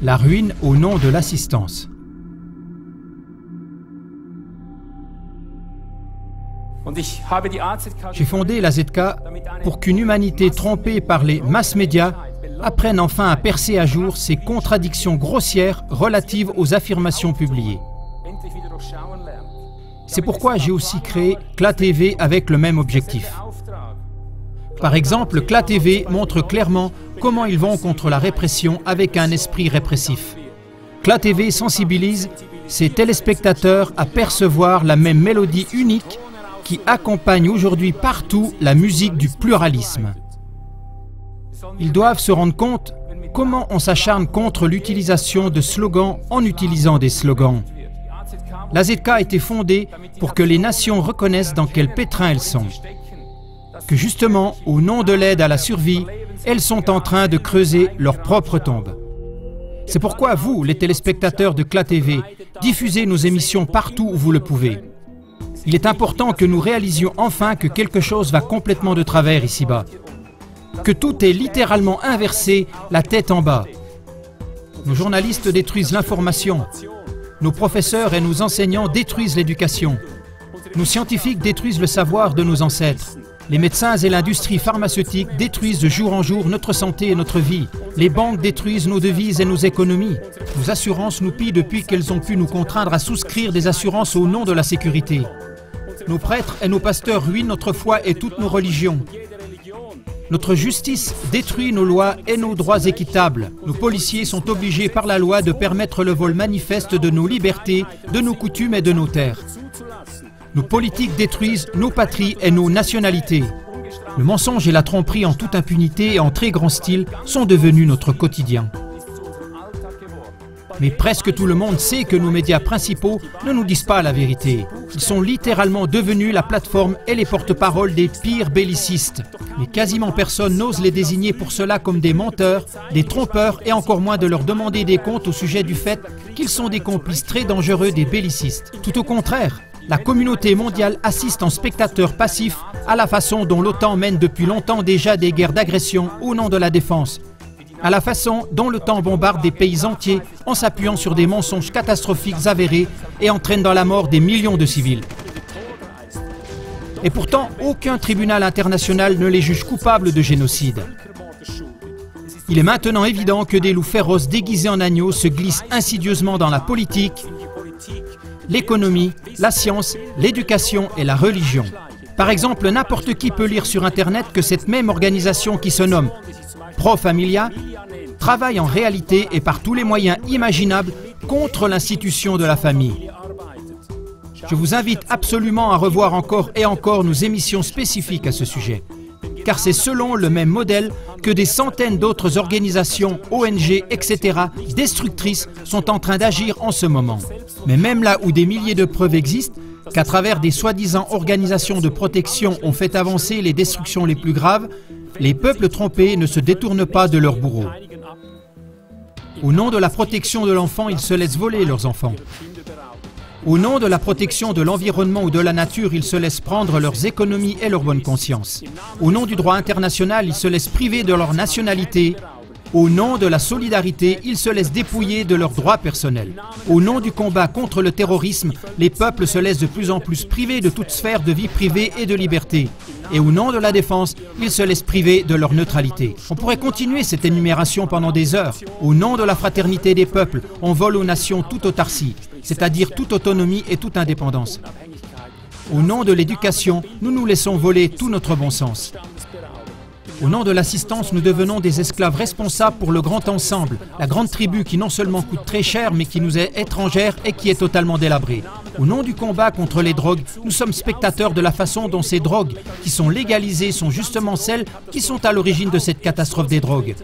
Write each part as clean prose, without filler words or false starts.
La ruine au nom de l'assistance. J'ai fondé la ZK pour qu'une humanité trompée par les mass médias apprenne enfin à percer à jour ces contradictions grossières relatives aux affirmations publiées. C'est pourquoi j'ai aussi créé CLA TV avec le même objectif. Par exemple, CLA TV montre clairement comment ils vont contre la répression avec un esprit répressif. CLA TV sensibilise ses téléspectateurs à percevoir la même mélodie unique qui accompagne aujourd'hui partout la musique du pluralisme. Ils doivent se rendre compte comment on s'acharne contre l'utilisation de slogans en utilisant des slogans. La ZK a été fondée pour que les nations reconnaissent dans quel pétrin elles sont. Que justement, au nom de l'aide à la survie, elles sont en train de creuser leur propre tombe. C'est pourquoi vous, les téléspectateurs de CLA TV, diffusez nos émissions partout où vous le pouvez. Il est important que nous réalisions enfin que quelque chose va complètement de travers ici-bas. Que tout est littéralement inversé, la tête en bas. Nos journalistes détruisent l'information. Nos professeurs et nos enseignants détruisent l'éducation. Nos scientifiques détruisent le savoir de nos ancêtres. Les médecins et l'industrie pharmaceutique détruisent de jour en jour notre santé et notre vie. Les banques détruisent nos devises et nos économies. Nos assurances nous pillent depuis qu'elles ont pu nous contraindre à souscrire des assurances au nom de la sécurité. Nos prêtres et nos pasteurs ruinent notre foi et toutes nos religions. Notre justice détruit nos lois et nos droits équitables. Nos policiers sont obligés par la loi de permettre le vol manifeste de nos libertés, de nos coutumes et de nos terres. Nos politiques détruisent nos patries et nos nationalités. Le mensonge et la tromperie en toute impunité et en très grand style sont devenus notre quotidien. Mais presque tout le monde sait que nos médias principaux ne nous disent pas la vérité. Ils sont littéralement devenus la plateforme et les porte-paroles des pires bellicistes. Mais quasiment personne n'ose les désigner pour cela comme des menteurs, des trompeurs et encore moins de leur demander des comptes au sujet du fait qu'ils sont des complices très dangereux des bellicistes. Tout au contraire, la communauté mondiale assiste en spectateur passif à la façon dont l'OTAN mène depuis longtemps déjà des guerres d'agression au nom de la défense, à la façon dont l'OTAN bombarde des pays entiers en s'appuyant sur des mensonges catastrophiques avérés et entraîne dans la mort des millions de civils. Et pourtant, aucun tribunal international ne les juge coupables de génocide. Il est maintenant évident que des loups féroces déguisés en agneaux se glissent insidieusement dans la politique, l'économie, la science, l'éducation et la religion. Par exemple, n'importe qui peut lire sur Internet que cette même organisation qui se nomme Pro Familia travaille en réalité et par tous les moyens imaginables contre l'institution de la famille. Je vous invite absolument à revoir encore et encore nos émissions spécifiques à ce sujet, car c'est selon le même modèle que des centaines d'autres organisations, ONG, etc., destructrices sont en train d'agir en ce moment. Mais même là où des milliers de preuves existent, qu'à travers des soi-disant organisations de protection ont fait avancer les destructions les plus graves, les peuples trompés ne se détournent pas de leurs bourreaux. Au nom de la protection de l'enfant, ils se laissent voler leurs enfants. Au nom de la protection de l'environnement ou de la nature, ils se laissent prendre leurs économies et leur bonne conscience. Au nom du droit international, ils se laissent priver de leur nationalité. Au nom de la solidarité, ils se laissent dépouiller de leurs droits personnels. Au nom du combat contre le terrorisme, les peuples se laissent de plus en plus privés de toute sphère de vie privée et de liberté. Et au nom de la défense, ils se laissent priver de leur neutralité. On pourrait continuer cette énumération pendant des heures. Au nom de la fraternité des peuples, on vole aux nations toute autarcie, c'est-à-dire toute autonomie et toute indépendance. Au nom de l'éducation, nous nous laissons voler tout notre bon sens. Au nom de l'assistance, nous devenons des esclaves responsables pour le grand ensemble, la grande tribu qui non seulement coûte très cher, mais qui nous est étrangère et qui est totalement délabrée. Au nom du combat contre les drogues, nous sommes spectateurs de la façon dont ces drogues, qui sont légalisées, sont justement celles qui sont à l'origine de cette catastrophe des drogues.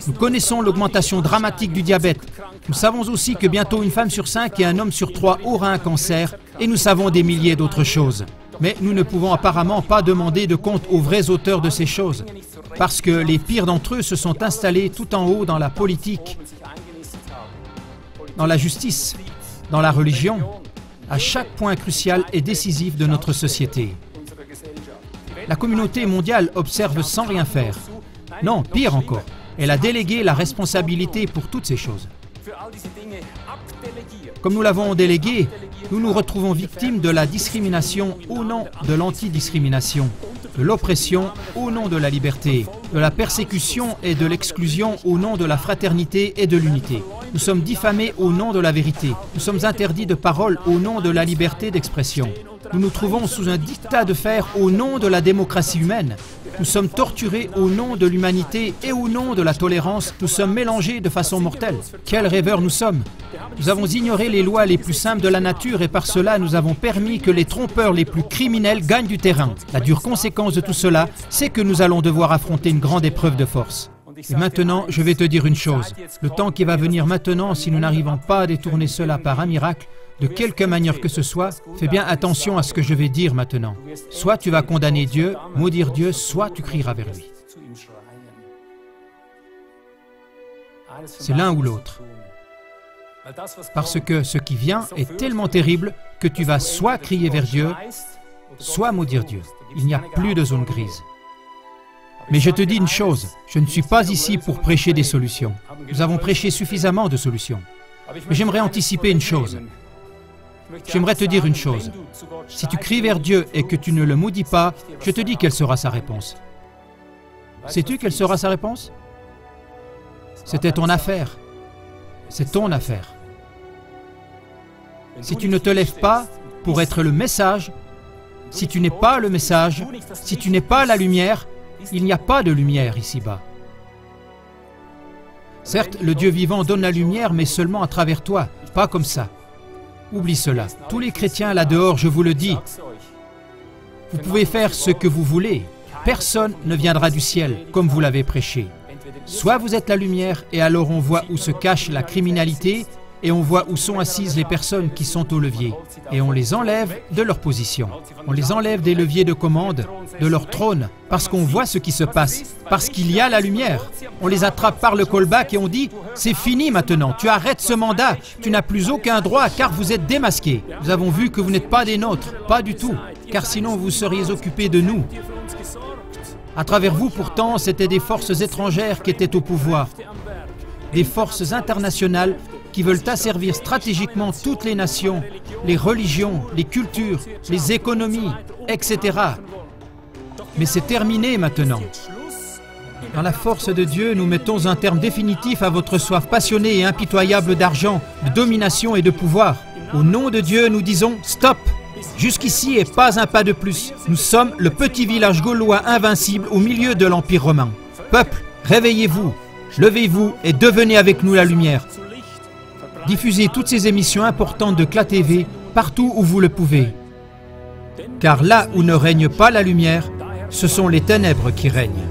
Nous connaissons l'augmentation dramatique du diabète. Nous savons aussi que bientôt une femme sur 5 et un homme sur 3 aura un cancer, et nous savons des milliers d'autres choses. Mais nous ne pouvons apparemment pas demander de compte aux vrais auteurs de ces choses, parce que les pires d'entre eux se sont installés tout en haut dans la politique, dans la justice, dans la religion, à chaque point crucial et décisif de notre société. La communauté mondiale observe sans rien faire. Non, pire encore, Elle a délégué la responsabilité pour toutes ces choses. Comme nous l'avons délégué, nous nous retrouvons victimes de la discrimination au nom de l'antidiscrimination, de l'oppression au nom de la liberté, de la persécution et de l'exclusion au nom de la fraternité et de l'unité. Nous sommes diffamés au nom de la vérité. Nous sommes interdits de parole au nom de la liberté d'expression. Nous nous trouvons sous un diktat de fer au nom de la démocratie humaine. Nous sommes torturés au nom de l'humanité et au nom de la tolérance. Nous sommes mélangés de façon mortelle. Quels rêveurs nous sommes! Nous avons ignoré les lois les plus simples de la nature et par cela nous avons permis que les trompeurs les plus criminels gagnent du terrain. La dure conséquence de tout cela, c'est que nous allons devoir affronter une grande épreuve de force. Et maintenant, je vais te dire une chose. Le temps qui va venir maintenant, si nous n'arrivons pas à détourner cela par un miracle, de quelque manière que ce soit, fais bien attention à ce que je vais dire maintenant. Soit tu vas condamner Dieu, maudire Dieu, soit tu crieras vers lui. C'est l'un ou l'autre. Parce que ce qui vient est tellement terrible que tu vas soit crier vers Dieu, soit maudire Dieu. Il n'y a plus de zone grise. Mais je te dis une chose, je ne suis pas ici pour prêcher des solutions. Nous avons prêché suffisamment de solutions. Mais j'aimerais anticiper une chose. J'aimerais te dire une chose. Si tu cries vers Dieu et que tu ne le maudis pas, je te dis quelle sera sa réponse. Sais-tu quelle sera sa réponse? C'était ton affaire. C'est ton affaire. Si tu ne te lèves pas pour être le message, si tu n'es pas le message, si tu n'es pas la lumière, il n'y a pas de lumière ici-bas. Certes, le Dieu vivant donne la lumière, mais seulement à travers toi, pas comme ça. Oublie cela. Tous les chrétiens là-dehors, je vous le dis, vous pouvez faire ce que vous voulez. Personne ne viendra du ciel, comme vous l'avez prêché. Soit vous êtes la lumière, et alors on voit où se cache la criminalité, et on voit où sont assises les personnes qui sont au levier, et on les enlève de leur position. On les enlève des leviers de commande, de leur trône, parce qu'on voit ce qui se passe, parce qu'il y a la lumière. On les attrape par le callback et on dit « C'est fini maintenant, tu arrêtes ce mandat, tu n'as plus aucun droit car vous êtes démasqués. Nous avons vu que vous n'êtes pas des nôtres, pas du tout, car sinon vous seriez occupés de nous. » À travers vous, pourtant, c'étaient des forces étrangères qui étaient au pouvoir, des forces internationales qui veulent asservir stratégiquement toutes les nations, les religions, les cultures, les économies, etc. Mais c'est terminé maintenant. Dans la force de Dieu, nous mettons un terme définitif à votre soif passionnée et impitoyable d'argent, de domination et de pouvoir. Au nom de Dieu, nous disons « Stop !» Jusqu'ici et pas un pas de plus. Nous sommes le petit village gaulois invincible au milieu de l'Empire romain. Peuple, réveillez-vous, levez-vous et devenez avec nous la lumière. Diffusez toutes ces émissions importantes de CLA TV partout où vous le pouvez. Car là où ne règne pas la lumière, ce sont les ténèbres qui règnent.